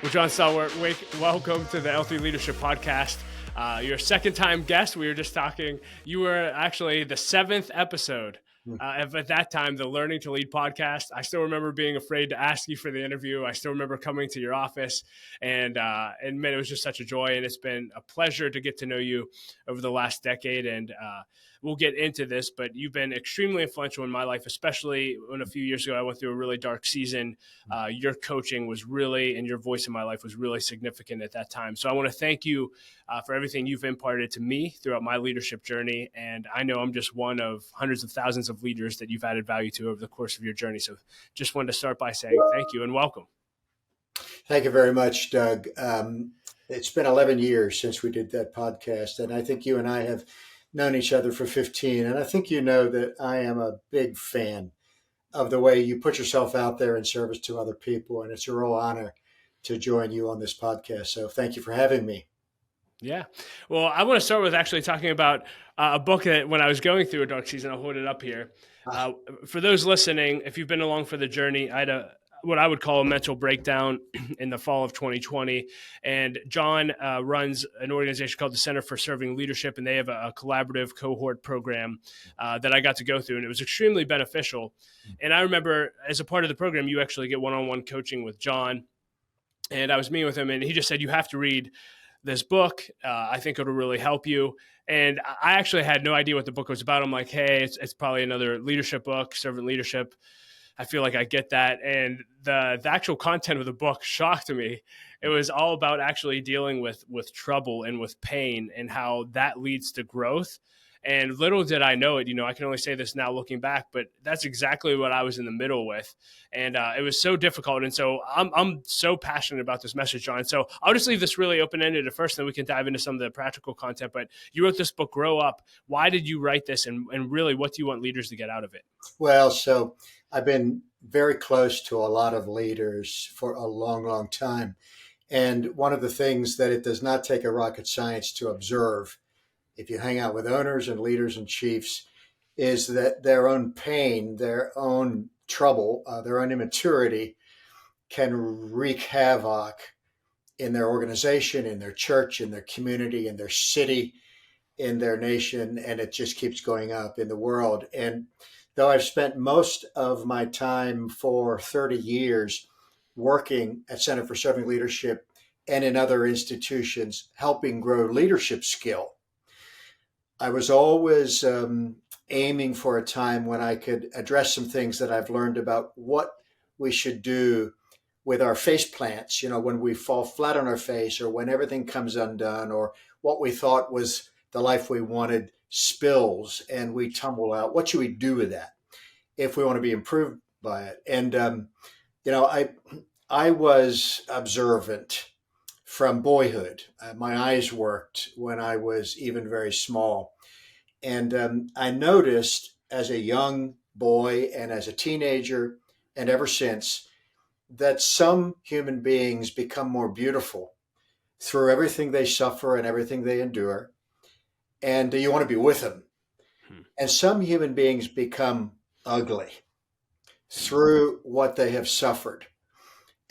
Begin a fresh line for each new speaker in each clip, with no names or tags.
Well, John Stahl-Wert, welcome to the L3 Leadership Podcast. You're a second-time guest. We were just talking. You were actually the seventh episode of, at that time, the Learning to Lead podcast. I still remember being afraid to ask you for the interview. I still remember coming to your office, and man, it was just such a joy. And it's been a pleasure to get to know you over the last decade. And we'll get into this, but you've been extremely influential in my life, especially when a few years ago I went through a really dark season. Your coaching was really, and your voice in my life was really significant at that time. So I want to thank you for everything you've imparted to me throughout my leadership journey. And I know I'm just one of hundreds of thousands of leaders that you've added value to over the course of your journey. So just wanted to start by saying thank you and welcome.
Thank you very much, Doug. It's been 11 years since we did that podcast, and I think you and I have known each other for 15. And I think you know that I am a big fan of the way you put yourself out there in service to other people. And it's a real honor to join you on this podcast. So thank you for having me.
Yeah. Well, I want to start with actually talking about a book that when I was going through a dark season, I'll hold it up here. For those listening, if you've been along for the journey, I had what I would call a mental breakdown in the fall of 2020. And John runs an organization called the Center for Serving Leadership, and they have a collaborative cohort program that I got to go through, and it was extremely beneficial. And I remember as a part of the program, you actually get one-on-one coaching with John, and I was meeting with him, and he just said, you have to read this book. I think it'll really help you. And I actually had no idea what the book was about. I'm like, hey, it's probably another leadership book, servant leadership. I feel like I get that. And the actual content of the book shocked me. It was all about actually dealing with trouble and with pain and how that leads to growth. And little did I know it, I can only say this now looking back, but that's exactly what I was in the middle with. And it was so difficult. And so I'm so passionate about this message, John. So I'll just leave this really open-ended at first, and then we can dive into some of the practical content. But you wrote this book, Grow Up. Why did you write this? And really, what do you want leaders to get out of it?
Well, so I've been very close to a lot of leaders for a long, long time. And one of the things that it does not take a rocket science to observe if you hang out with owners and leaders and chiefs is that their own pain, their own trouble, their own immaturity can wreak havoc in their organization, in their church, in their community, in their city, in their nation, and it just keeps going up in the world. And though I've spent most of my time for 30 years working at Center for Serving Leadership and in other institutions helping grow leadership skill, I was always aiming for a time when I could address some things that I've learned about what we should do with our face plants, when we fall flat on our face or when everything comes undone or what we thought was the life we wanted spills and we tumble out. What should we do with that if we want to be improved by it? And, I was observant from boyhood. My eyes worked when I was even very small. And I noticed as a young boy and as a teenager and ever since that some human beings become more beautiful through everything they suffer and everything they endure. And you want to be with them. And some human beings become ugly through what they have suffered.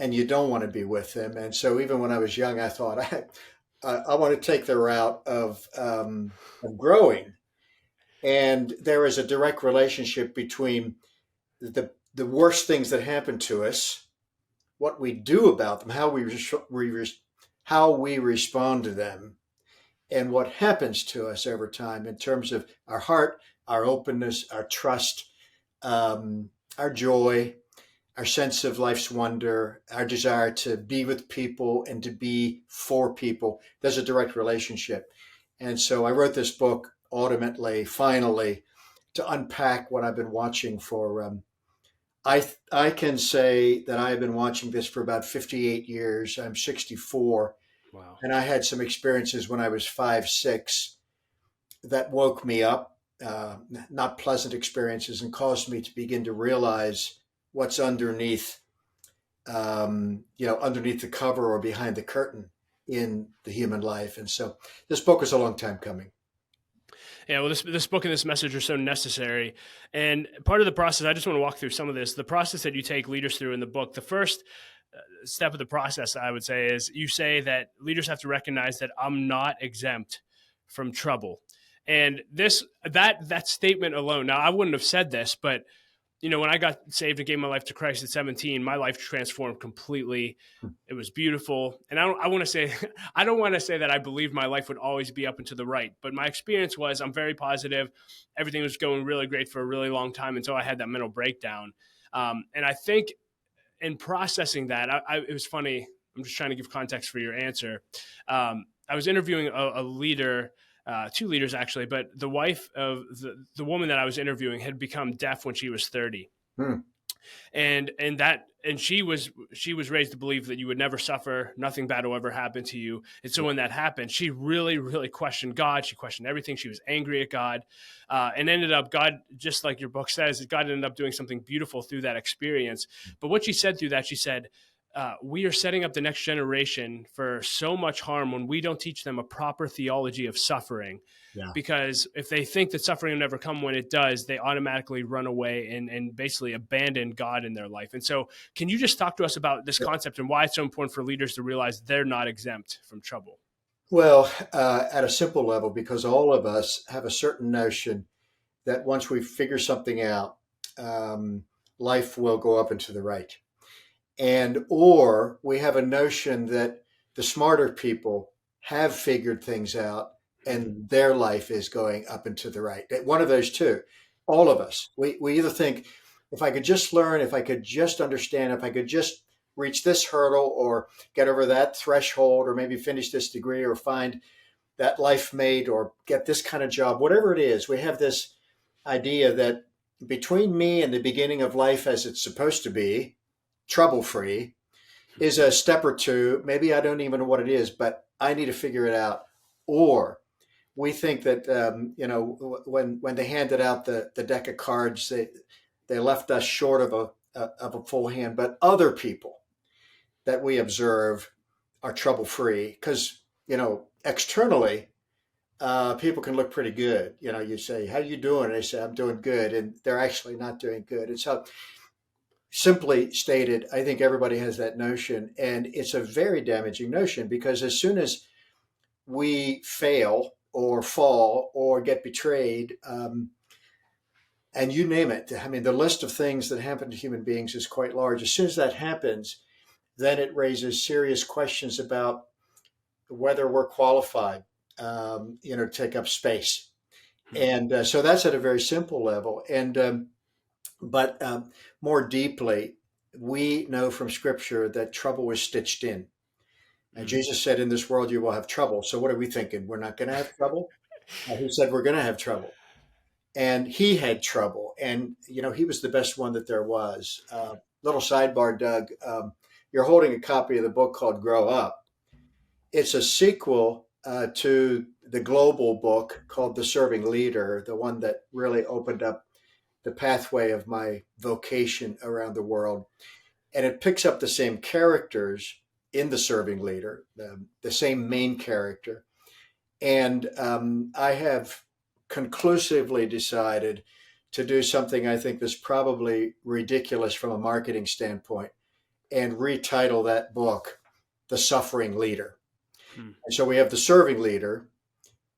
And you don't want to be with them. And so even when I was young, I thought, I want to take the route of growing. And there is a direct relationship between the worst things that happen to us, what we do about them, how we respond to them, and what happens to us over time in terms of our heart, our openness, our trust, our joy, our sense of life's wonder, our desire to be with people and to be for people. There's a direct relationship. And so I wrote this book ultimately, finally, to unpack what I've been watching for. I can say that I've been watching this for about 58 years. I'm 64.
Wow.
And I had some experiences when I was 5, 6 that woke me up, not pleasant experiences, and caused me to begin to realize what's underneath, underneath the cover or behind the curtain in the human life. And so this book is a long time coming.
Yeah, well, this book and this message are so necessary. And part of the process, I just want to walk through some of this. The process that you take leaders through in the book, the first step of the process, I would say, is you say that leaders have to recognize that I'm not exempt from trouble. And that statement alone, now I wouldn't have said this, but when I got saved and gave my life to Christ at 17, my life transformed completely. It was beautiful. And I want to say, I don't want to say that I believed my life would always be up and to the right, but my experience was I'm very positive. Everything was going really great for a really long time until I had that mental breakdown. And I think in processing that, it was funny. I'm just trying to give context for your answer. I was interviewing a leader, two leaders actually, but the wife of the woman that I was interviewing had become deaf when she was 30.
Hmm.
And she was raised to believe that you would never suffer, nothing bad will ever happen to you. And so when that happened, she really, really questioned God. She questioned everything. She was angry at God, and ended up, God, just like your book says, God ended up doing something beautiful through that experience. But what she said through that, she said, we are setting up the next generation for so much harm when we don't teach them a proper theology of suffering.
Yeah.
Because if they think that suffering will never come, when it does, they automatically run away and basically abandon God in their life. And so can you just talk to us about this concept and why it's so important for leaders to realize they're not exempt from trouble?
Well, at a simple level, because all of us have a certain notion that once we figure something out, life will go up and to the right. Or we have a notion that the smarter people have figured things out and their life is going up and to the right. One of those two, all of us, we either think, if I could just learn, if I could just understand, if I could just reach this hurdle or get over that threshold or maybe finish this degree or find that life mate or get this kind of job, whatever it is, we have this idea that between me and the beginning of life as it's supposed to be, trouble-free, is a step or two. Maybe I don't even know what it is, but I need to figure it out. Or we think that, when they handed out the deck of cards, they left us short of a full hand. But other people that we observe are trouble-free because, externally, people can look pretty good. You say, how you doing? And they say, I'm doing good. And they're actually not doing good. And so simply stated, I think everybody has that notion. And it's a very damaging notion because as soon as we fail or fall or get betrayed, and you name it, I mean, the list of things that happen to human beings is quite large. As soon as that happens, then it raises serious questions about whether we're qualified, to take up space. And so that's at a very simple level. But more deeply, we know from Scripture that trouble is stitched in. And Jesus said, in this world, you will have trouble. So what are we thinking? We're not going to have trouble? He said, we're going to have trouble. And he had trouble. And, he was the best one that there was. Little sidebar, Doug, you're holding a copy of the book called Grow Up. It's a sequel to the global book called The Serving Leader, the one that really opened up the pathway of my vocation around the world. And it picks up the same characters in The Serving Leader, the same main character. And I have conclusively decided to do something I think is probably ridiculous from a marketing standpoint and retitle that book, The Suffering Leader. And so we have The Serving Leader,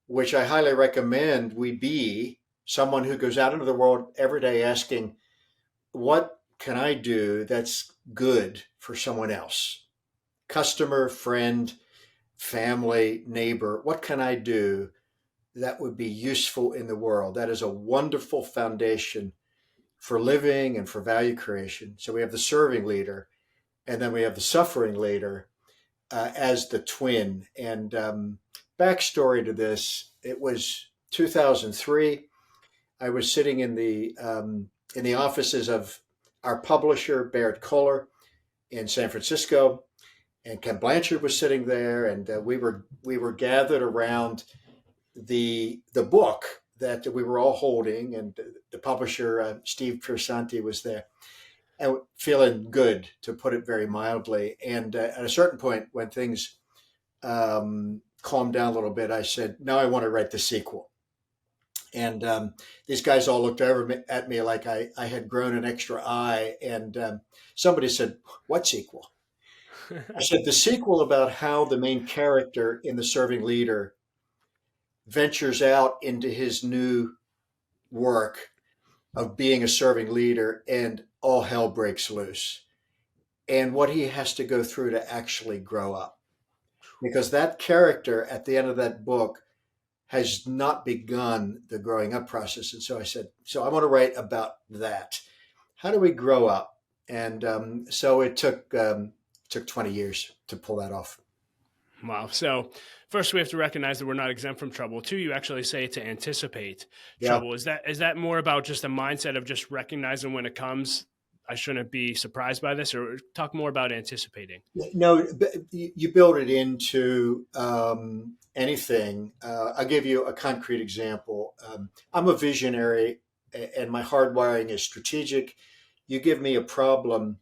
which I highly recommend we be someone who goes out into the world every day asking, what can I do that's good for someone else? Customer, friend, family, neighbor, what can I do that would be useful in the world? That is a wonderful foundation for living and for value creation. So we have the serving leader, and then we have the suffering leader as the twin. And backstory to this, it was 2003. I was sitting in the offices of our publisher, Barrett Kohler, in San Francisco, and Ken Blanchard was sitting there, and we were gathered around the book that we were all holding, and the publisher, Steve Piersanti, was there, and feeling good, to put it very mildly. And at a certain point, when things calmed down a little bit, I said, now I want to write the sequel. And these guys all looked at me like I had grown an extra eye. And somebody said, "What sequel?" I said, "The sequel about how the main character in The Serving Leader ventures out into his new work of being a serving leader and all hell breaks loose, and what he has to go through to actually grow up." Because that character at the end of that book has not begun the growing up process. And so I said, so I want to write about that. How do we grow up? And so it took 20 years to pull that off.
Wow. So first we have to recognize that we're not exempt from trouble. Two, you actually say to anticipate
Yeah.
trouble. Is that more about just a mindset of just recognizing when it comes, I shouldn't be surprised by this, or talk more about anticipating?
No, you build it into anything. I'll give you a concrete example. I'm a visionary, and my hardwiring is strategic. You give me a problem,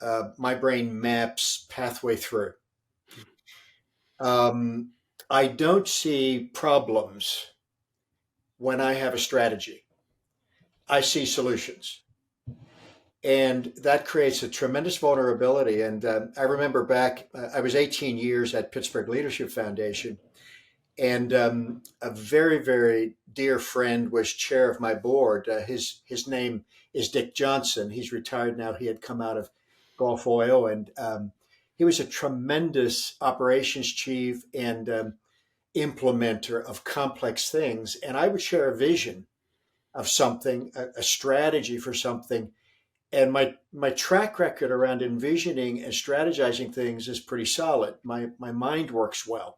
my brain maps pathway through. I don't see problems when I have a strategy. I see solutions. And that creates a tremendous vulnerability. And I remember back, I was 18 years at Pittsburgh Leadership Foundation, and a very, very dear friend was chair of my board. His name is Dick Johnson. He's retired now. He had come out of Gulf Oil, and he was a tremendous operations chief and implementer of complex things. And I would share a vision of something, a strategy for something, and my track record around envisioning and strategizing things is pretty solid. My mind works well.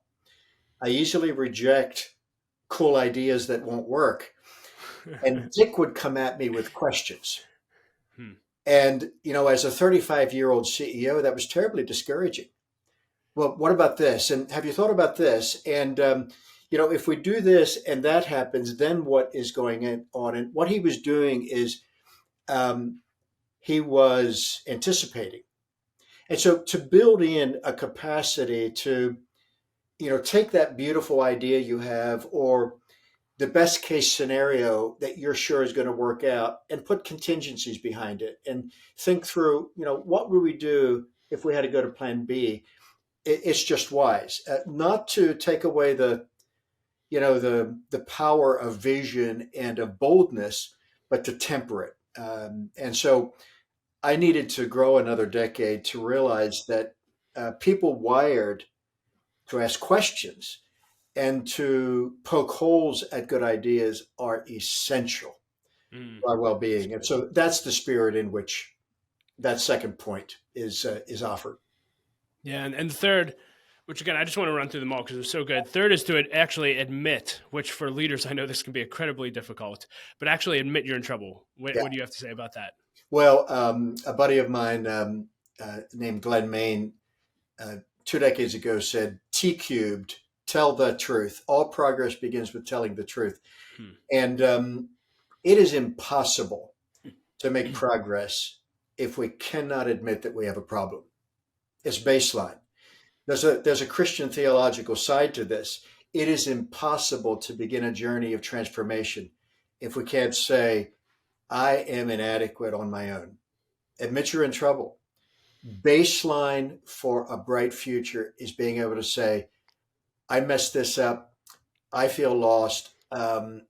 I easily reject cool ideas that won't work. And Dick would come at me with questions.
Hmm.
And, as a 35-year-old CEO, that was terribly discouraging. Well, what about this? And have you thought about this? And, if we do this and that happens, then what is going on? And what he was doing is he was anticipating. And so to build in a capacity to, take that beautiful idea you have, or the best case scenario that you're sure is going to work out, and put contingencies behind it and think through, what would we do if we had to go to plan B? It's just wise, not to take away the power of vision and of boldness, but to temper it. And so I needed to grow another decade to realize that people wired to ask questions and to poke holes at good ideas are essential
Mm.
to our well-being. And so that's the spirit in which that second point is offered.
Yeah. And the third, which again, I just want to run through them all because they're so good. Third is to actually admit, which for leaders, I know this can be incredibly difficult, but actually admit you're in trouble. What
Yeah.
do you have to say about that?
Well, a buddy of mine named Glenn Main 2 decades ago said, T cubed, tell the truth. All progress begins with telling the truth.
Hmm.
And it is impossible to make progress if we cannot admit that we have a problem. It's baseline. There's a Christian theological side to this. It is impossible to begin a journey of transformation if we can't say, I am inadequate on my own. Admit you're in trouble. Baseline for a bright future is being able to say, I messed this up. I feel lost. I'm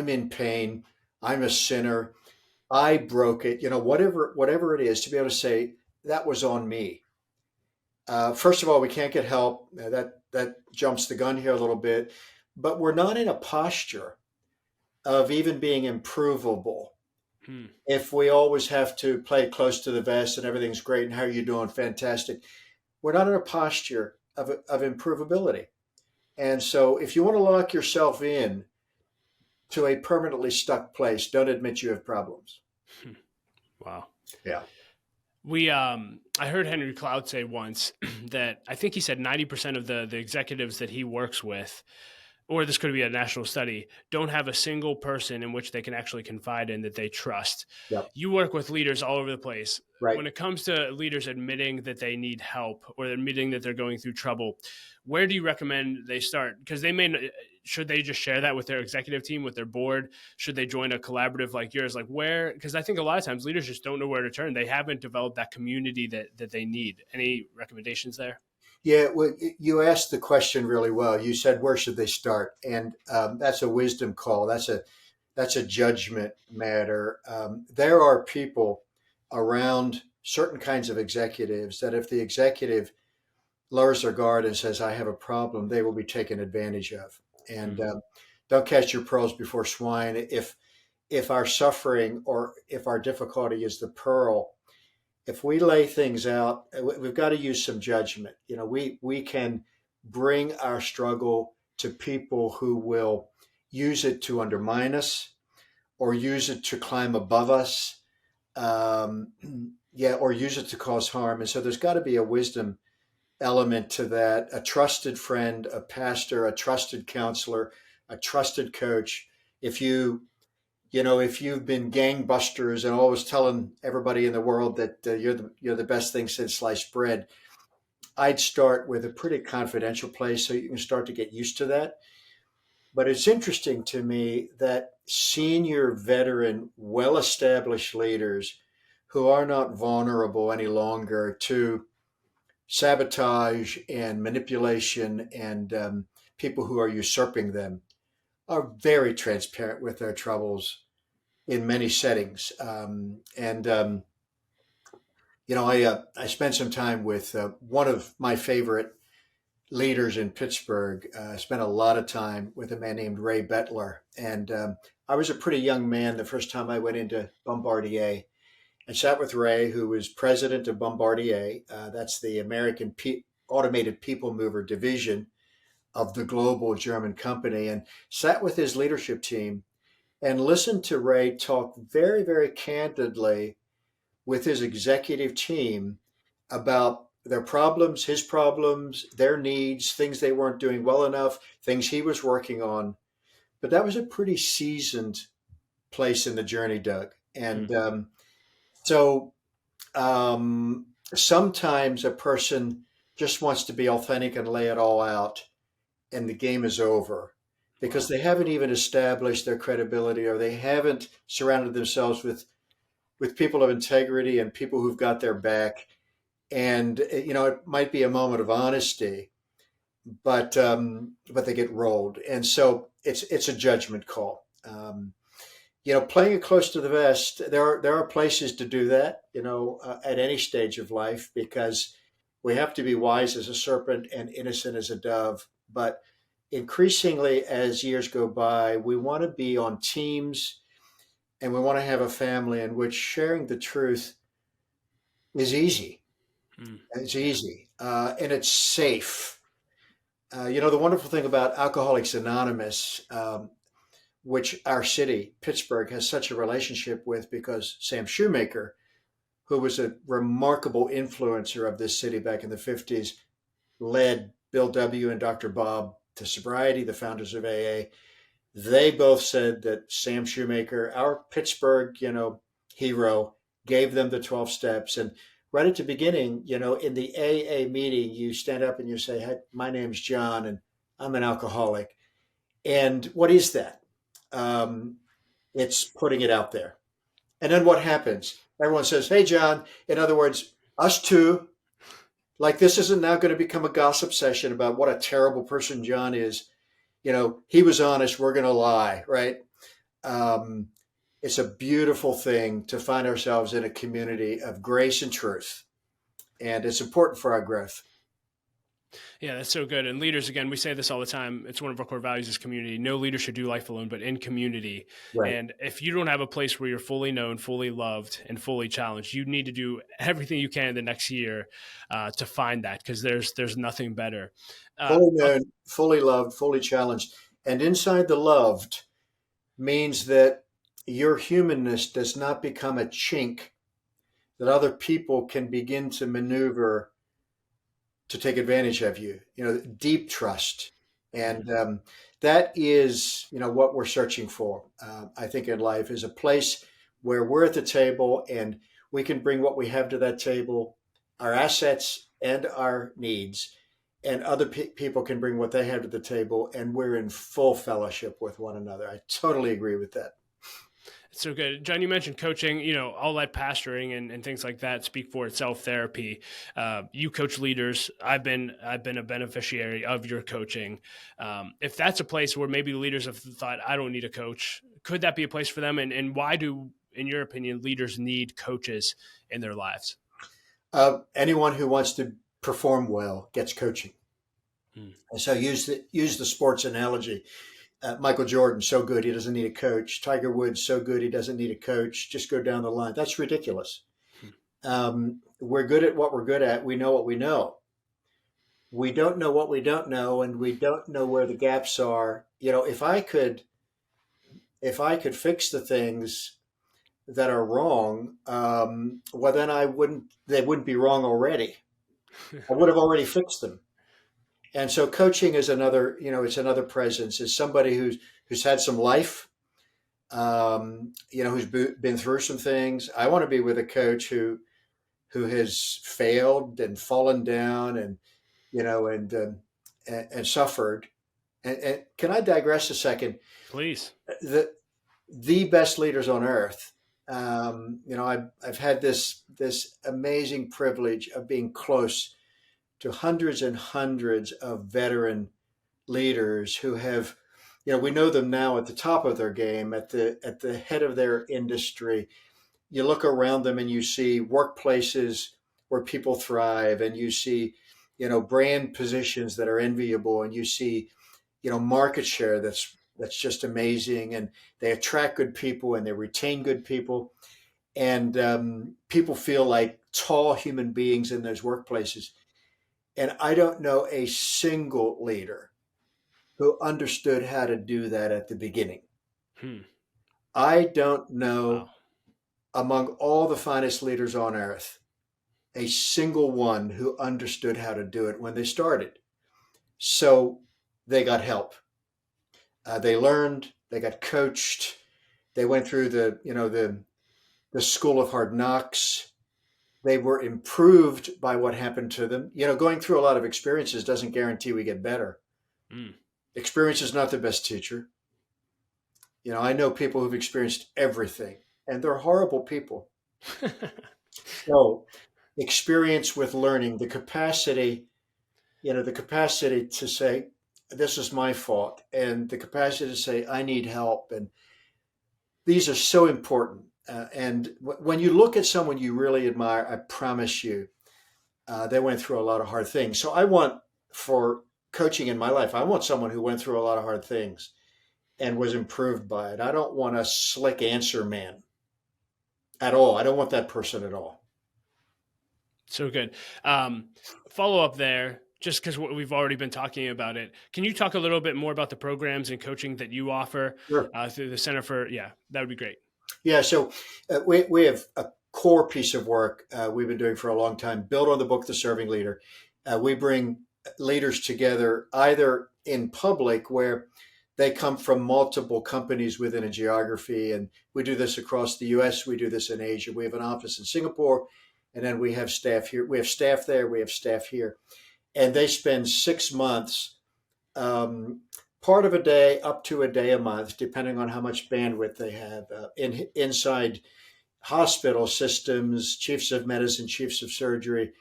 in pain. I'm a sinner. I broke it. Whatever it is, to be able to say that was on me. First of all, we can't get help. That jumps the gun here a little bit, but we're not in a posture of even being improvable.
Hmm.
If we always have to play close to the vest and everything's great and how are you doing? Fantastic. We're not in a posture of improvability. And so if you want to lock yourself in to a permanently stuck place, don't admit you have problems.
Wow.
Yeah.
I heard Henry Cloud say once that I think he said 90% of the executives that he works with, or this could be a national study, don't have a single person in which they can actually confide in that they trust.
Yep.
You work with leaders all over the place.
Right.
When it comes to leaders admitting that they need help or admitting that they're going through trouble, where do you recommend they start? Because they may should they just share that with their executive team, with their board? Should they join a collaborative like yours? Like where, because I think a lot of times leaders just don't know where to turn. They haven't developed that community that they need. Any recommendations there?
Yeah, well, you asked the question really well. You said, where should they start? And that's a wisdom call. That's a judgment matter. There are people around certain kinds of executives that if the executive lowers their guard and says, I have a problem, they will be taken advantage of. And don't catch your pearls before swine. If our suffering or if our difficulty is the pearl, if we lay things out, we've got to use some judgment. We can bring our struggle to people who will use it to undermine us or use it to climb above us, or use it to cause harm. And so there's got to be a wisdom element to that. A trusted friend, a pastor, a trusted counselor, a trusted coach. If you've been gangbusters and always telling everybody in the world that you're the best thing since sliced bread, I'd start with a pretty confidential place so you can start to get used to that. But it's interesting to me that senior, veteran, well-established leaders who are not vulnerable any longer to sabotage and manipulation and people who are usurping them are very transparent with their troubles in many settings. I spent some time with one of my favorite leaders in Pittsburgh. I spent a lot of time with a man named Ray Bakke. And I was a pretty young man the first time I went into Bombardier and sat with Ray, who was president of Bombardier. That's the American automated people mover division of the global German company, and sat with his leadership team and listened to Ray talk very, very candidly with his executive team about their problems, his problems, their needs, things they weren't doing well enough, things he was working on. But that was a pretty seasoned place in the journey, Doug. And sometimes a person just wants to be authentic and lay it all out, and the game is over because they haven't even established their credibility, or they haven't surrounded themselves with people of integrity and people who've got their back. And it might be a moment of honesty, but they get rolled, and so it's a judgment call. Playing it close to the vest, there are places to do that, at any stage of life, because we have to be wise as a serpent and innocent as a dove. But increasingly, as years go by, we want to be on teams and we want to have a family in which sharing the truth is easy. It's easy and it's safe. The wonderful thing about Alcoholics Anonymous, which our city, Pittsburgh, has such a relationship with because Sam Shoemaker, who was a remarkable influencer of this city back in the 50s, led Bill W. and Dr. Bob to sobriety, the founders of AA. They both said that Sam Shoemaker, our Pittsburgh, hero, gave them the 12 steps. And right at the beginning, in the AA meeting, you stand up and you say, "Hey, my name's John and I'm an alcoholic." And what is that? It's putting it out there. And then what happens? Everyone says, "Hey, John." In other words, us too. Like, this isn't now going to become a gossip session about what a terrible person John is. He was honest. We're going to lie, right? It's a beautiful thing to find ourselves in a community of grace and truth. And it's important for our growth.
Yeah, that's so good. And leaders, again, we say this all the time. It's one of our core values is community. No leader should do life alone, but in community. Right. And if you don't have a place where you're fully known, fully loved, and fully challenged, you need to do everything you can the next year to find that, because there's nothing better.
Fully known, fully loved, fully challenged. And inside the loved means that your humanness does not become a chink that other people can begin to maneuver to take advantage of you, deep trust. And that is, what we're searching for, I think, in life, is a place where we're at the table and we can bring what we have to that table, our assets and our needs, and other people can bring what they have to the table, and we're in full fellowship with one another. I totally agree with that.
So good. John, you mentioned coaching, I'll let pastoring and things like that speak for itself. Therapy. You coach leaders. I've been a beneficiary of your coaching. If that's a place where maybe leaders have thought, I don't need a coach, could that be a place for them? And why do, in your opinion, leaders need coaches in their lives?
Anyone who wants to perform well gets coaching. And so use the sports analogy. Michael Jordan, so good, he doesn't need a coach. Tiger Woods, so good, he doesn't need a coach. Just go down the line. That's ridiculous. We're good at what we're good at. We know what we know. We don't know what we don't know, and we don't know where the gaps are. If I could fix the things that are wrong, well, then they wouldn't be wrong already. I would have already fixed them. And so coaching is another, it's another presence. Is somebody who's had some life, who's been through some things. I want to be with a coach who has failed and fallen down and suffered. And can I digress a second?
Please.
The best leaders on earth. I've had this amazing privilege of being close to hundreds and hundreds of veteran leaders who have, we know them now at the top of their game, at the head of their industry. You look around them and you see workplaces where people thrive, and you see, brand positions that are enviable, and you see, market share that's just amazing, and they attract good people and they retain good people, and people feel like tall human beings in those workplaces. And I don't know a single leader who understood how to do that at the beginning. I don't know, among all the finest leaders on earth, a single one who understood how to do it when they started. So they got help. They learned, they got coached, they went through the school of hard knocks. They were improved by what happened to them. Going through a lot of experiences doesn't guarantee we get better. Experience is not the best teacher. I know people who've experienced everything, and they're horrible people. So experience with learning, the capacity to say, this is my fault, and the capacity to say, I need help. And these are so important. And when you look at someone you really admire, I promise you, they went through a lot of hard things. So I want, for coaching in my life, I want someone who went through a lot of hard things and was improved by it. I don't want a slick answer man at all. I don't want that person at all.
So good. Follow up there, just because we've already been talking about it. Can you talk a little bit more about the programs and coaching that you offer through the Center for, that would be great.
Yeah, so we have a core piece of work we've been doing for a long time, built on the book, The Serving Leader. We bring leaders together either in public, where they come from multiple companies within a geography, and we do this across the U.S., we do this in Asia. We have an office in Singapore, and then we have staff here. We have staff there, we have staff here. And they spend 6 months, part of a day up to a day a month, depending on how much bandwidth they have, inside hospital systems, chiefs of medicine, chiefs of surgery.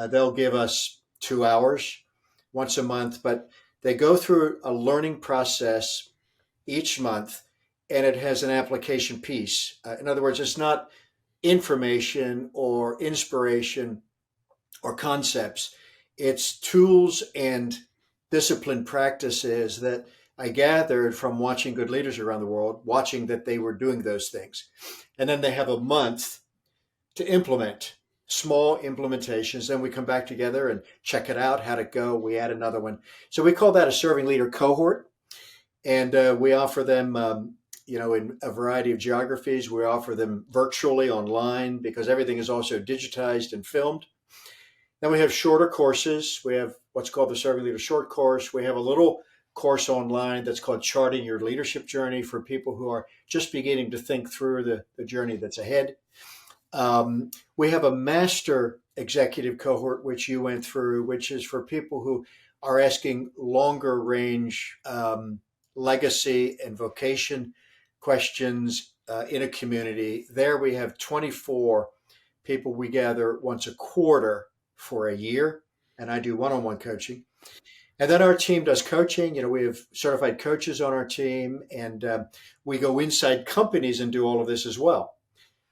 They'll give us 2 hours once a month, but they go through a learning process each month, and it has an application piece. In other words, it's not information or inspiration or concepts. It's tools and discipline practices that I gathered from watching good leaders around the world, watching that they were doing those things. And then they have a month to implement small implementations. Then we come back together and check it out, how'd it go? We add another one. So we call that a serving leader cohort. And we offer them, in a variety of geographies. We offer them virtually online, because everything is also digitized and filmed. Then we have shorter courses. We have what's called the Serving Leader Short Course. We have a little course online that's called Charting Your Leadership Journey, for people who are just beginning to think through the journey that's ahead. We have a master executive cohort, which you went through, which is for people who are asking longer range legacy and vocation questions in a community. There we have 24 people we gather once a quarter for a year, and I do one-on-one coaching. And then our team does coaching. We have certified coaches on our team, and we go inside companies and do all of this as well.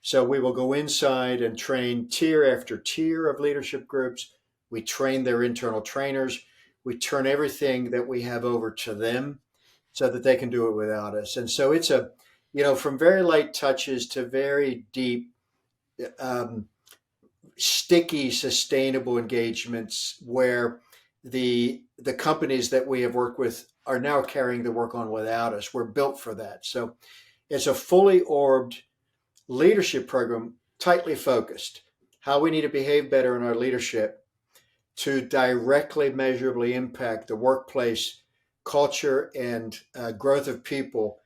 So we will go inside and train tier after tier of leadership groups. We train their internal trainers. We turn everything that we have over to them so that they can do it without us. And so it's from very light touches to very deep, sticky, sustainable engagements where the companies that we have worked with are now carrying the work on without us. We're built for that. So it's a fully orbed leadership program, tightly focused, how we need to behave better in our leadership to directly measurably impact the workplace culture and growth of people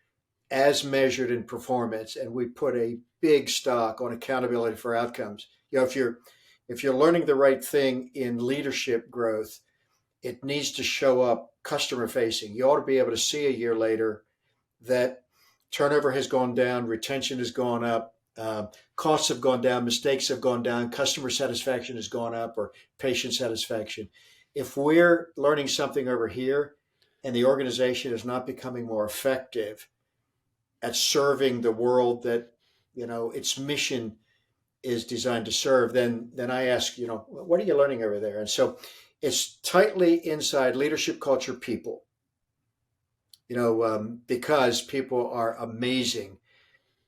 as measured in performance. And we put a big stock on accountability for outcomes. If you're learning the right thing in leadership growth, it needs to show up customer facing. You ought to be able to see a year later that turnover has gone down, retention has gone up, costs have gone down, mistakes have gone down, customer satisfaction has gone up, or patient satisfaction. If we're learning something over here and the organization is not becoming more effective at serving the world that its mission is designed to serve, then I ask, what are you learning over there? And so it's tightly inside leadership culture people, because people are amazing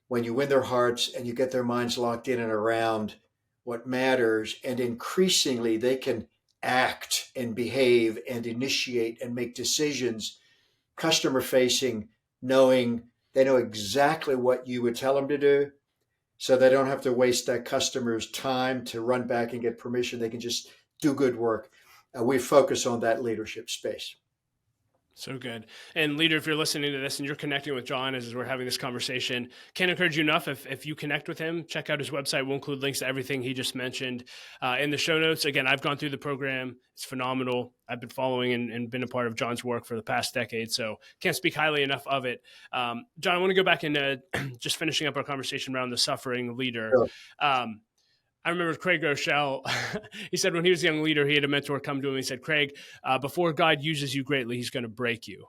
when you win their hearts and you get their minds locked in and around what matters. And increasingly they can act and behave and initiate and make decisions, customer facing, knowing they know exactly what you would tell them to do. So they don't have to waste that customer's time to run back and get permission. They can just do good work. We focus on that leadership space.
So good. And leader, if you're listening to this and you're connecting with John as we're having this conversation, can't encourage you enough. If you connect with him, check out his website. We'll include links to everything he just mentioned in the show notes. Again, I've gone through the program. It's phenomenal. I've been following and been a part of John's work for the past decade, so can't speak highly enough of it. John, I want to go back into just finishing up our conversation around the suffering leader. Sure. I remember Craig Rochelle, he said when he was a young leader, he had a mentor come to him and he said, Craig, before God uses you greatly, he's going to break you.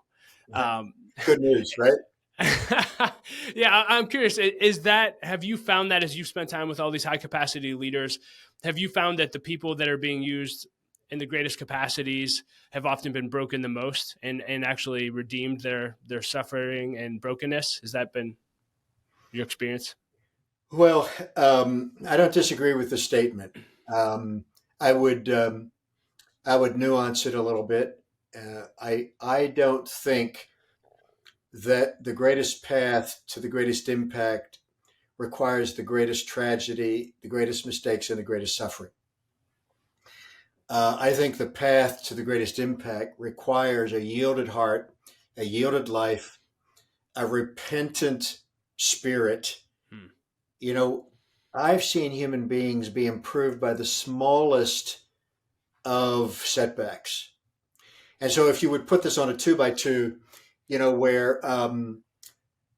Good news, right?
Yeah, I'm curious, have you found that as you've spent time with all these high capacity leaders, have you found that the people that are being used in the greatest capacities have often been broken the most and actually redeemed their suffering and brokenness? Has that been your experience?
Well, I don't disagree with the statement. I would nuance it a little bit. I don't think that the greatest path to the greatest impact requires the greatest tragedy, the greatest mistakes, and the greatest suffering. I think the path to the greatest impact requires a yielded heart, a yielded life, a repentant spirit. I've seen human beings be improved by the smallest of setbacks. And so if you would put this on a 2x2, where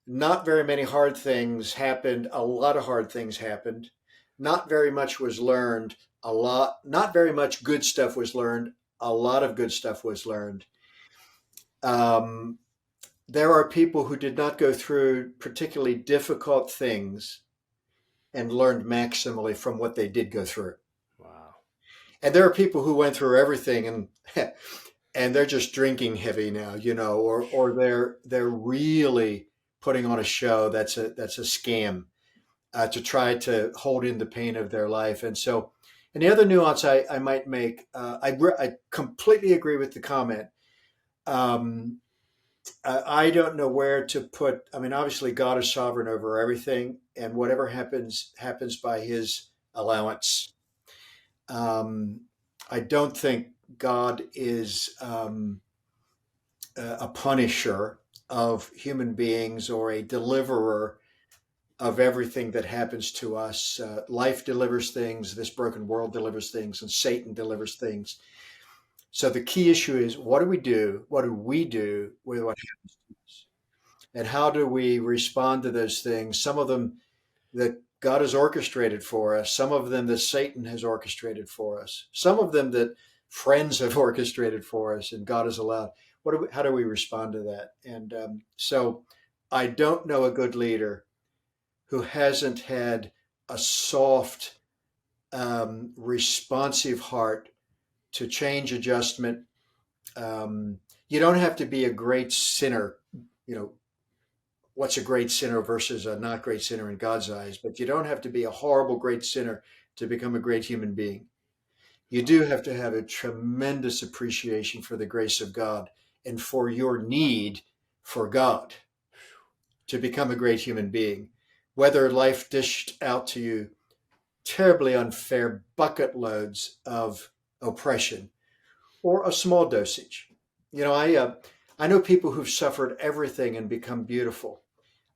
not very many hard things happened, a lot of hard things happened, not very much was learned, not very much good stuff was learned, a lot of good stuff was learned. There are people who did not go through particularly difficult things and learned maximally from what they did go through.
Wow.
And there are people who went through everything and they're just drinking heavy now, or they're really putting on a show that's a scam to try to hold in the pain of their life. And the other nuance I might make, I completely agree with the comment. I don't know where to put. Obviously, God is sovereign over everything, and whatever happens by His allowance. I don't think God is a punisher of human beings or a deliverer of everything that happens to us. Life delivers things, this broken world delivers things, and Satan delivers things. So the key issue is, what do we do? What do we do with what happens to us? And how do we respond to those things? Some of them that God has orchestrated for us, some of them that Satan has orchestrated for us, some of them that friends have orchestrated for us and God has allowed. How do we respond to that? And so I don't know a good leader who hasn't had a soft, responsive heart to change, adjustment. You don't have to be a great sinner. You know, what's a great sinner versus a not great sinner in God's eyes, but you don't have to be a horrible, great sinner to become a great human being. You do have to have a tremendous appreciation for the grace of God and for your need for God to become a great human being. Whether life dished out to you terribly unfair bucket loads of oppression or a small dosage. You know, I know people who've suffered everything and become beautiful.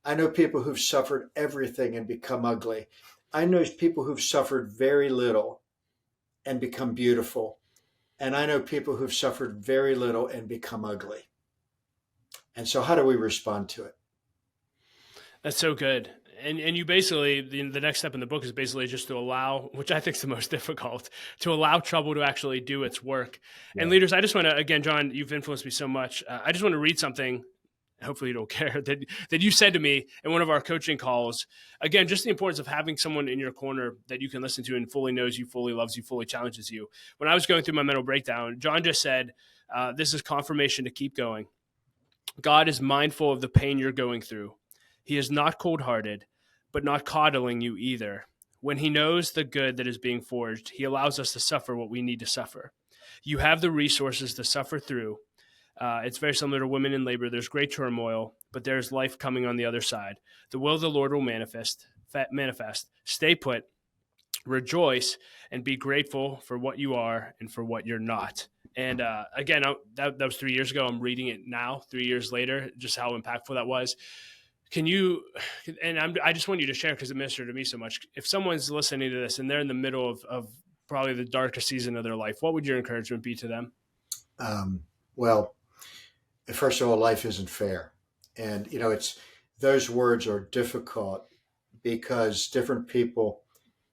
I know people who've suffered everything and become ugly. I know people who've suffered very little and become beautiful. And I know people who've suffered very little and become ugly. And so how do we respond to it?
That's so good. And you basically, the next step in the book is basically just to allow, which I think is the most difficult, to allow trouble to actually do its work. Yeah. And leaders, I just want to, again, John, you've influenced me so much. I just want to read something, hopefully you don't care, that you said to me in one of our coaching calls. Again, just the importance of having someone in your corner that you can listen to and fully knows you, fully loves you, fully challenges you. When I was going through my mental breakdown, John just said, this is confirmation to keep going. God is mindful of the pain you're going through. He is not cold-hearted, but not coddling you either. When he knows the good that is being forged, he allows us to suffer what we need to suffer. You have the resources to suffer through. It's very similar to women in labor. There's great turmoil, but there's life coming on the other side. The will of the Lord will manifest. Stay put, rejoice, and be grateful for what you are and for what you're not. And again, that was 3 years ago. I'm reading it now, 3 years later, just how impactful that was. Can you, and I just want you to share because it ministered to me so much. If someone's listening to this and they're in the middle of probably the darkest season of their life, what would your encouragement be to them?
Well, first of all, life isn't fair. And, you know, those words are difficult because different people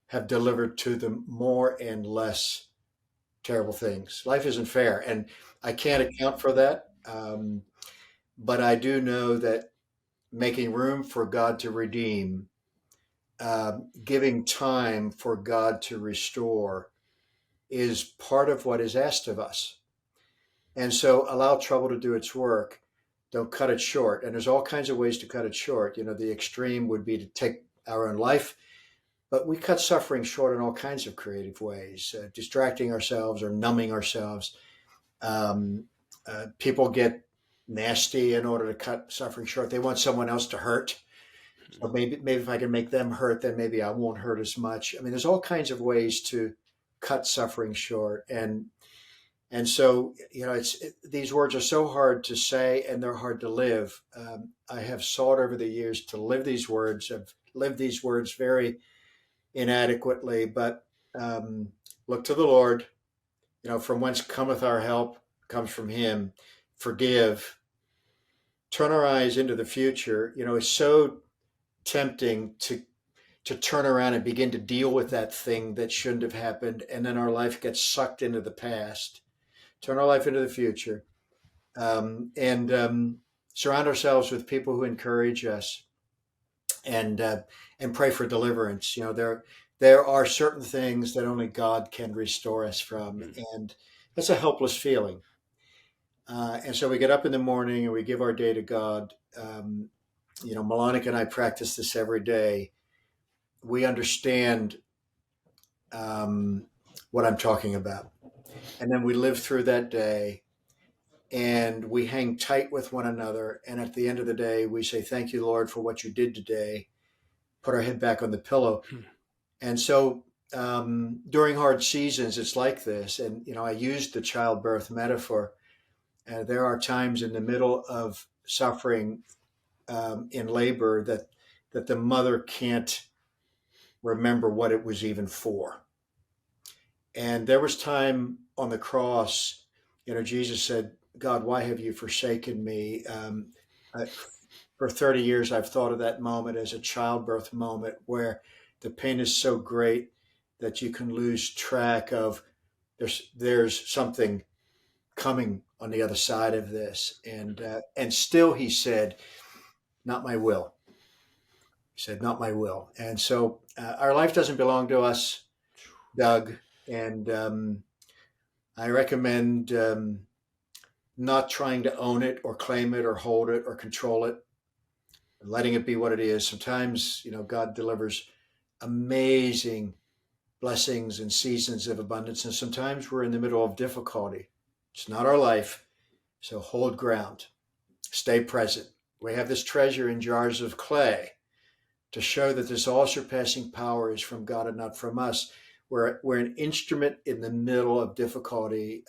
have delivered to them more and less terrible things. Life isn't fair. And I can't account for that. But I do know that making room for God to redeem, giving time for God to restore is part of what is asked of us. And so allow trouble to do its work. Don't cut it short. And there's all kinds of ways to cut it short. You know, the extreme would be to take our own life, but we cut suffering short in all kinds of creative ways, distracting ourselves or numbing ourselves. People get nasty in order to cut suffering short. They want someone else to hurt. So maybe if I can make them hurt, then maybe I won't hurt as much. I mean, there's all kinds of ways to cut suffering short. And so, you know, these words are so hard to say and they're hard to live. I have sought over the years to live these words. I've lived these words very inadequately, but look to the Lord, you know, from whence cometh our help, comes from him. Forgive, turn our eyes into the future. You know, it's so tempting to turn around and begin to deal with that thing that shouldn't have happened. And then our life gets sucked into the past. Turn our life into the future, and surround ourselves with people who encourage us and pray for deliverance. You know, there are certain things that only God can restore us from. And that's a helpless feeling. And so we get up in the morning and we give our day to God. You know, Melanic and I practice this every day. We understand what I'm talking about. And then we live through that day and we hang tight with one another. And at the end of the day, we say, thank you, Lord, for what you did today. Put our head back on the pillow. And so during hard seasons, it's like this. And, you know, I used the childbirth metaphor. There are times in the middle of suffering in labor that that the mother can't remember what it was even for. And there was time on the cross, Jesus said, God, why have you forsaken me? For 30 years, I've thought of that moment as a childbirth moment where the pain is so great that you can lose track of there's something coming on the other side of this. And still he said, not my will. He said, not my will. And so our life doesn't belong to us, Doug. And I recommend not trying to own it or claim it or hold it or control it, letting it be what it is. Sometimes, God delivers amazing blessings and seasons of abundance. And sometimes we're in the middle of difficulty. It's not our life. So hold ground, stay present. We have this treasure in jars of clay to show that this all surpassing power is from God and not from us. We're an instrument in the middle of difficulty.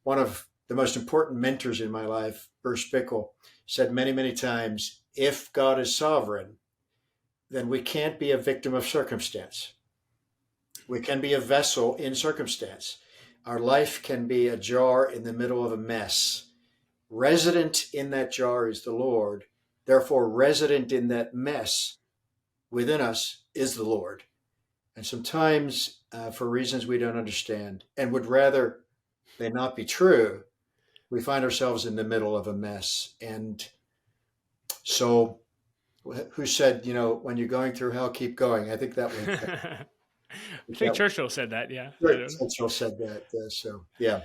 One of the most important mentors in my life, Bruce Bickle, said many, many times, if God is sovereign, then we can't be a victim of circumstance. We can be a vessel in circumstance. Our life can be a jar in the middle of a mess. Resident in that jar is the Lord. Therefore, resident in that mess within us is the Lord. And sometimes, for reasons we don't understand and would rather they not be true, we find ourselves in the middle of a mess. And so, who said, when you're going through hell, keep going? I think that was.
I think Churchill said that. Yeah.
Churchill said that. So, yeah.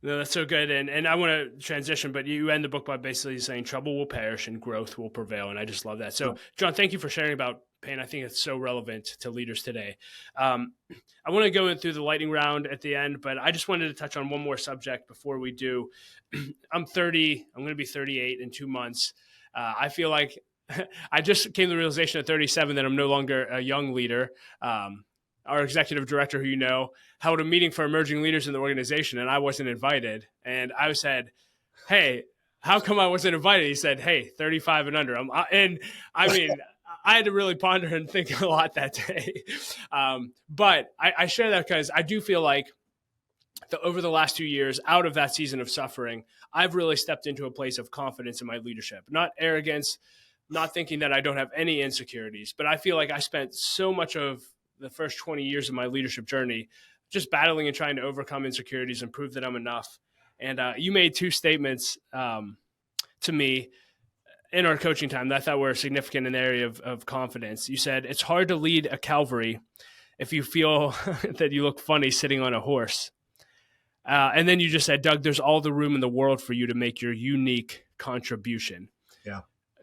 No, that's so good. And I want to transition, but you end the book by basically saying trouble will perish and growth will prevail. And I just love that. So, John, thank you for sharing about pain. I think it's so relevant to leaders today. I want to go through the lightning round at the end, but I just wanted to touch on one more subject before we do. I'm 30. I'm going to be 38 in 2 months. I feel like I just came to the realization at 37 that I'm no longer a young leader. Our executive director, who held a meeting for emerging leaders in the organization, and I wasn't invited. And I said, hey, how come I wasn't invited? He said, hey, 35 and under. I had to really ponder and think a lot that day. But I share that because I do feel like over the last 2 years, out of that season of suffering, I've really stepped into a place of confidence in my leadership, not arrogance, not thinking that I don't have any insecurities, but I feel like I spent so much of the first 20 years of my leadership journey just battling and trying to overcome insecurities and prove that I'm enough. And you made 2 statements to me in our coaching time that I thought were significant in the area of confidence. You said, it's hard to lead a cavalry if you feel that you look funny sitting on a horse. And then you just said, Doug, there's all the room in the world for you to make your unique contribution.
Yeah.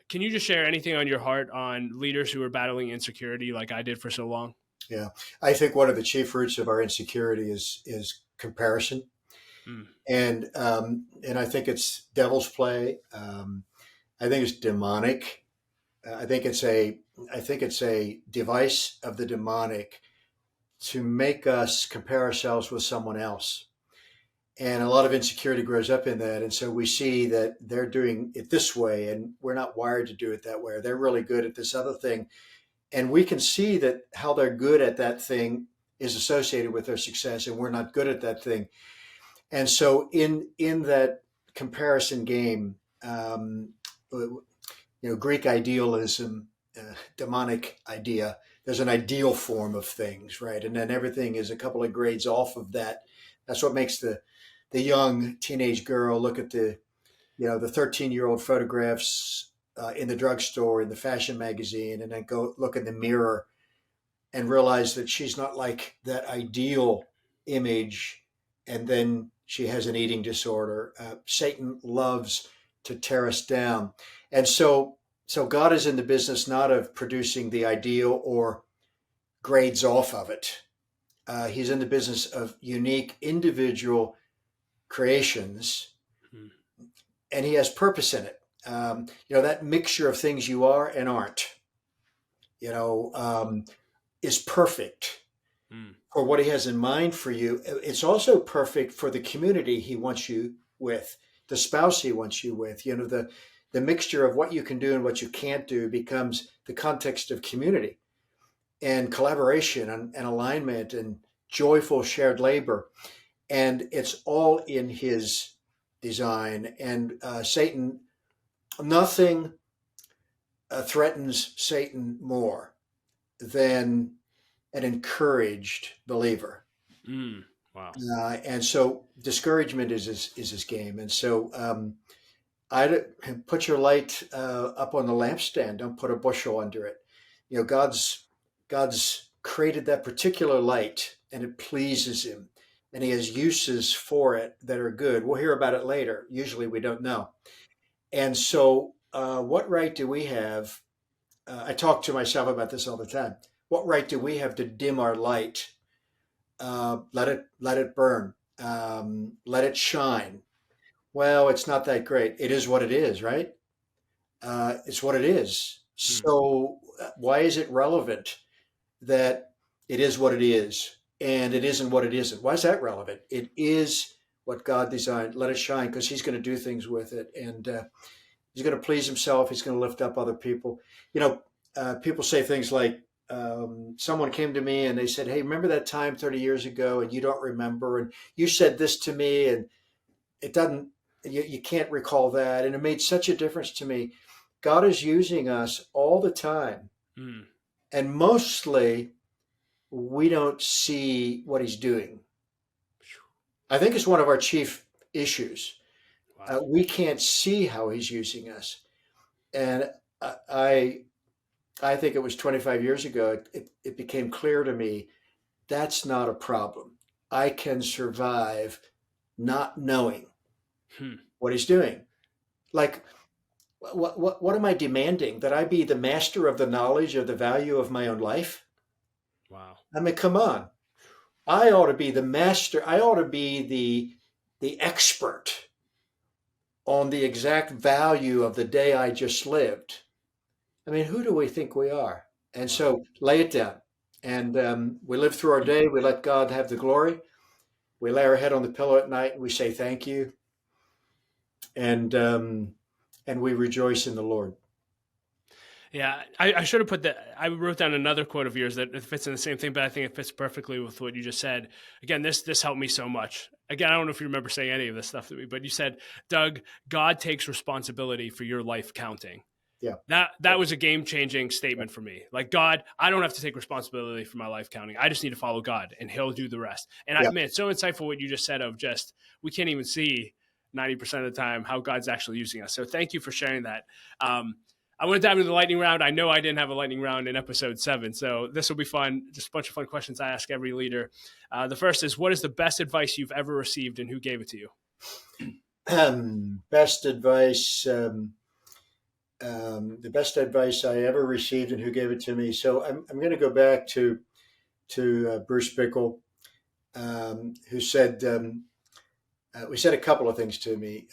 Can you just share anything on your heart on leaders who are battling insecurity like I did for so long?
Yeah. I think one of the chief roots of our insecurity is comparison. And I think it's devil's play. I think it's demonic. I think it's a device of the demonic to make us compare ourselves with someone else. And a lot of insecurity grows up in that. And so we see that they're doing it this way and we're not wired to do it that way. Or they're really good at this other thing. And we can see that how they're good at that thing is associated with their success and we're not good at that thing. And so in that comparison game, Greek idealism, demonic idea, there's an ideal form of things, right? And then everything is a couple of grades off of that. That's what makes the young teenage girl look at the 13-year-old photographs in the drugstore, in the fashion magazine, and then go look in the mirror and realize that she's not like that ideal image. And then she has an eating disorder. Satan loves to tear us down. And so God is in the business not of producing the ideal or grades off of it. He's in the business of unique individual creations, and he has purpose in it. That mixture of things you are and aren't, is perfect for what he has in mind for you. It's also perfect for the community he wants you with, the spouse he wants you with, the mixture of what you can do and what you can't do becomes the context of community and collaboration and alignment and joyful shared labor. And it's all in his design. And Satan, nothing threatens Satan more than an encouraged believer.
Wow.
And so discouragement is his game. And so I put your light up on the lampstand. Don't put a bushel under it. You know, God's created that particular light, and it pleases him, and he has uses for it that are good. We'll hear about it later. Usually we don't know. And so what right do we have? I talk to myself about this all the time. What right do we have to dim our light? Let it burn. Let it shine. Well, it's not that great. It is what it is, right? It's what it is. So why is it relevant that it is what it is and it isn't what it isn't? Why is that relevant? It is what God designed. Let it shine, because he's going to do things with it, and he's going to please himself. He's going to lift up other people. You know, people say things like, someone came to me and they said, hey, remember that time 30 years ago, and you don't remember, and you said this to me, and it doesn't, you can't recall that. And it made such a difference to me. God is using us all the time. And mostly we don't see what he's doing. I think it's one of our chief issues. Wow. We can't see how he's using us. And I think it was 25 years ago, it became clear to me that's not a problem. I can survive not knowing what he's doing. Like, what am I demanding? That I be the master of the knowledge of the value of my own life?
Wow.
I mean, come on. I ought to be the master. I ought to be the expert on the exact value of the day I just lived. I mean, who do we think we are? And so lay it down. And we live through our day. We let God have the glory. We lay our head on the pillow at night and we say thank you. And we rejoice in the Lord.
Yeah, I should have put that. I wrote down another quote of yours that fits in the same thing, but I think it fits perfectly with what you just said. Again, this helped me so much. Again, I don't know if you remember saying any of this stuff to me, but you said, Doug, God takes responsibility for your life counting.
Yeah.
That was a game-changing statement for me. Like, God, I don't have to take responsibility for my life counting. I just need to follow God, and he'll do the rest. And man, it's so insightful what you just said of just, we can't even see 90% of the time how God's actually using us. So thank you for sharing that. I want to dive into the lightning round. I know I didn't have a lightning round in episode 7, so this will be fun. Just a bunch of fun questions I ask every leader. The first is, what is the best advice you've ever received, and who gave it to you?
Best advice, the best advice I ever received, and who gave it to me. So I'm going to go back to Bruce Bickle, who said, we said a couple of things to me.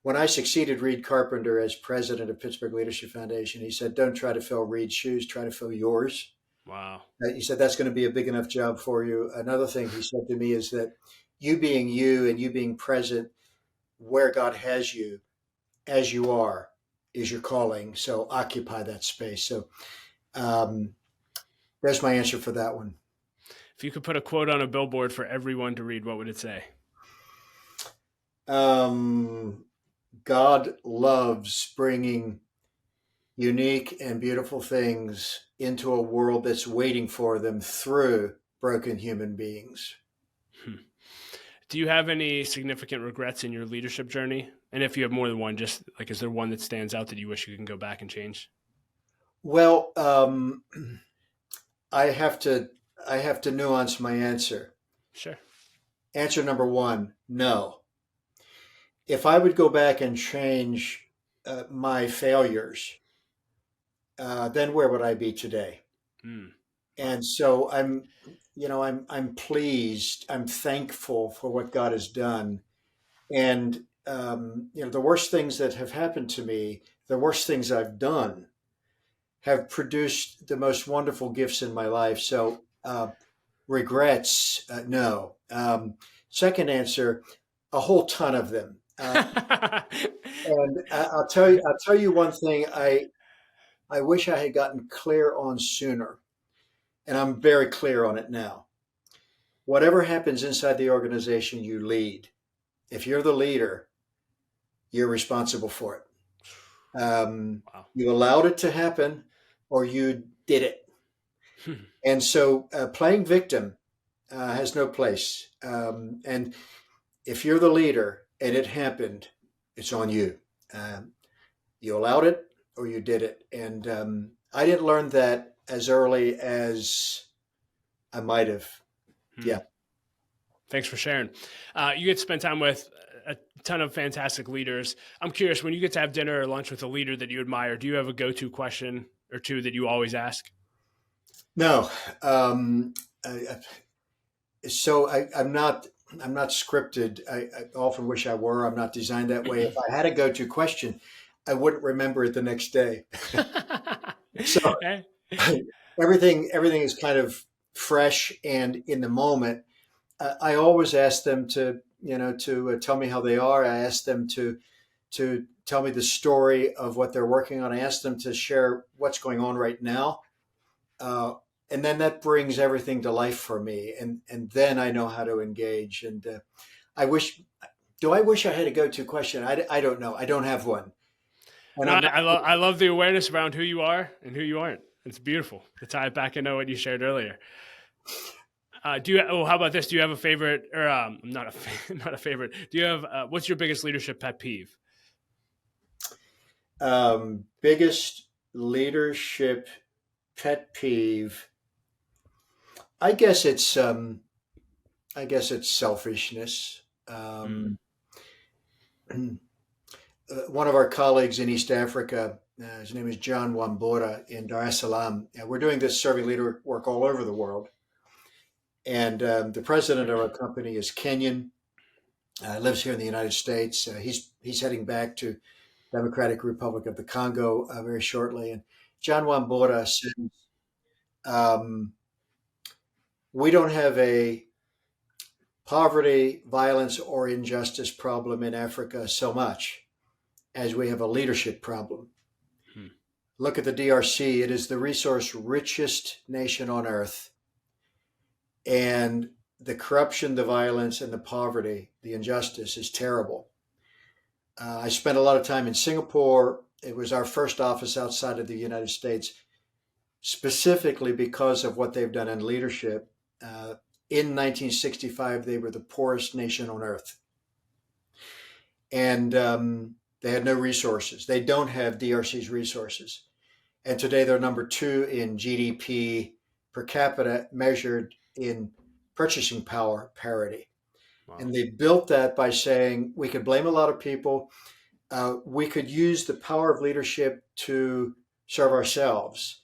When I succeeded Reed Carpenter as president of Pittsburgh Leadership Foundation, he said, don't try to fill Reed's shoes, try to fill yours.
Wow.
He said, that's going to be a big enough job for you. Another thing he said to me is that you being you and you being present where God has you, as you are, is your calling. So occupy that space. So there's my answer for that one.
If you could put a quote on a billboard for everyone to read, what would it say?
God loves bringing unique and beautiful things into a world that's waiting for them through broken human beings.
Do you have any significant regrets in your leadership journey? And if you have more than one, just like, is there one that stands out that you wish you can go back and change?
Well, I have to nuance my answer.
Sure.
Answer number 1, no. If I would go back and change my failures, then where would I be today? And so I'm pleased. I'm thankful for what God has done. And, the worst things that have happened to me, the worst things I've done, have produced the most wonderful gifts in my life. So regrets, no. Second answer, a whole ton of them. And I'll tell you one thing. I wish I had gotten clear on sooner, and I'm very clear on it now. Whatever happens inside the organization, you lead. If you're the leader, you're responsible for it.
Wow.
You allowed it to happen, or you did it.
Hmm.
And so, playing victim has no place. And if you're the leader and it happened, it's on you. Um, you allowed it or you did it. And I didn't learn that as early as I might have.
Hmm.
Yeah.
Thanks for sharing. You get to spend time with a ton of fantastic leaders. I'm curious, when you get to have dinner or lunch with a leader that you admire, do you have a go-to question or two that you always ask?
No. Um, I, I'm not. I'm not scripted. I often wish I were. I'm not designed that way. If I had a go-to question, I wouldn't remember it the next day. So
Eh?
everything is kind of fresh and in the moment. I always ask them to, tell me how they are. I ask them to tell me the story of what they're working on. I ask them to share what's going on right now, uh, and then that brings everything to life for me. And then I know how to engage. And I wish, do I wish I had a go-to question? I don't know. I don't have one, and
No,
I'm not.
I love the awareness around who you are and who you aren't. It's beautiful to tie it back into what you shared earlier. How about this? Do you have a favorite or not not a favorite? Do you have what's your biggest leadership pet peeve?
Biggest leadership pet peeve. I guess it's um, I guess it's selfishness.
Mm.
One of our colleagues in East Africa, his name is John Wambora in Dar es Salaam. We're doing this serving leader work all over the world. And the president of our company is Kenyan, lives here in the United States. He's heading back to Democratic Republic of the Congo very shortly. And John Wambora says, um, we don't have a poverty, violence, or injustice problem in Africa so much as we have a leadership problem.
Hmm.
Look at the DRC. It is the resource richest nation on earth. And the corruption, the violence, and the poverty, the injustice is terrible. I spent a lot of time in Singapore. It was our first office outside of the United States, specifically because of what they've done in leadership. In 1965, they were the poorest nation on earth. And they had no resources. They don't have DRC's resources. And today they're number two in GDP per capita measured in purchasing power parity.
Wow.
And they built that by saying we could blame a lot of people. We could use the power of leadership to serve ourselves,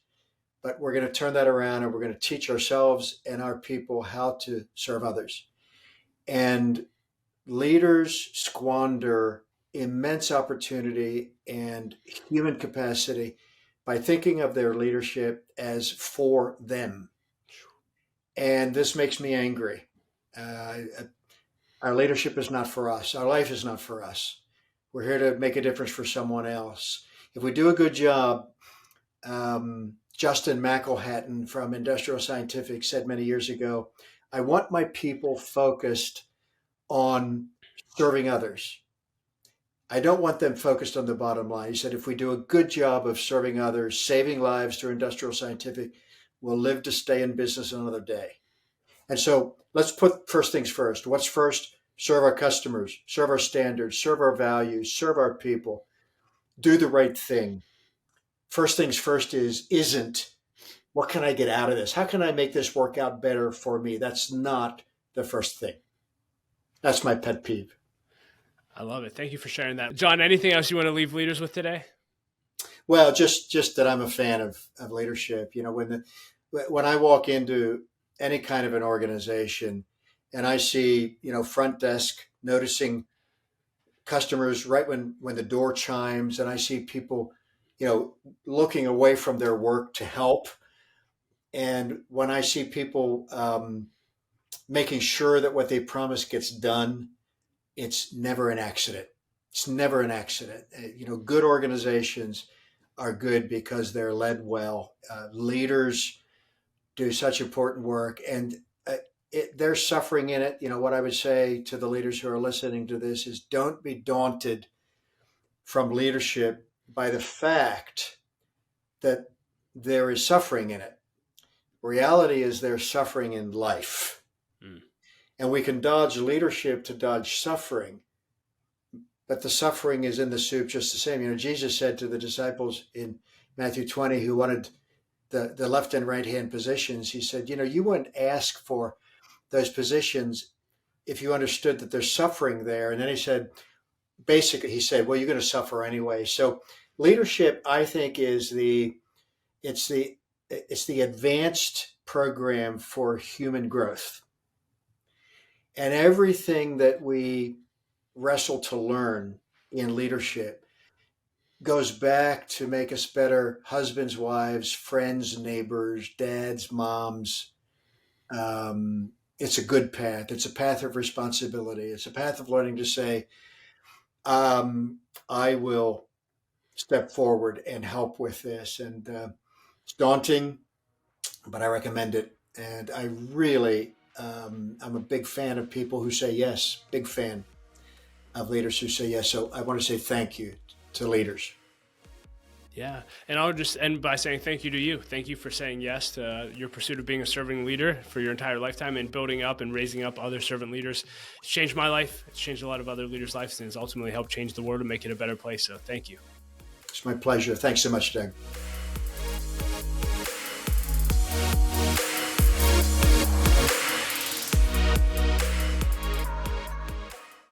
but we're going to turn that around and we're going to teach ourselves and our people how to serve others. And leaders squander immense opportunity and human capacity by thinking of their leadership as for them. And this makes me angry. Uh, our leadership is not for us. Our life is not for us. We're here to make a difference for someone else. If we do a good job, Justin McElhatton from Industrial Scientific said many years ago, I want my people focused on serving others. I don't want them focused on the bottom line. He said, if we do a good job of serving others, saving lives through Industrial Scientific, we'll live to stay in business another day. And so let's put first things first. What's first? Serve our customers, serve our standards, serve our values, serve our people, do the right thing. First things first isn't what can I get out of this? How can I make this work out better for me? That's not the first thing. That's my pet peeve.
I love it. Thank you for sharing that. John, anything else you want to leave leaders with today?
Well, just that I'm a fan of leadership. When I walk into any kind of an organization and I see, front desk noticing customers right when the door chimes, and I see people, looking away from their work to help. And when I see people making sure that what they promise gets done, it's never an accident. It's never an accident. Good organizations are good because they're led well. Leaders do such important work, and there's suffering in it. What I would say to the leaders who are listening to this is, don't be daunted from leadership by the fact that there is suffering in it. Reality is there's suffering in life. Mm. And we can dodge leadership to dodge suffering, but the suffering is in the soup just the same. Jesus said to the disciples in Matthew 20 who wanted the left and right hand positions, he said, you wouldn't ask for those positions if you understood that there's suffering there. And then he said, well, you're going to suffer anyway. So leadership, I think, is it's the advanced program for human growth. And everything that we wrestle to learn in leadership goes back to make us better husbands, wives, friends, neighbors, dads, moms. It's a good path. It's a path of responsibility. It's a path of learning to say, I will step forward and help with this. And it's daunting, but I recommend it. And I really, I'm a big fan of people who say yes, big fan of leaders who say yes. So I want to say thank you to leaders.
Yeah. And I'll just end by saying thank you to you. Thank you for saying yes to your pursuit of being a serving leader for your entire lifetime and building up and raising up other servant leaders. It's changed my life. It's changed a lot of other leaders' lives, and it's ultimately helped change the world and make it a better place. So thank you.
It's my pleasure. Thanks so much, Doug.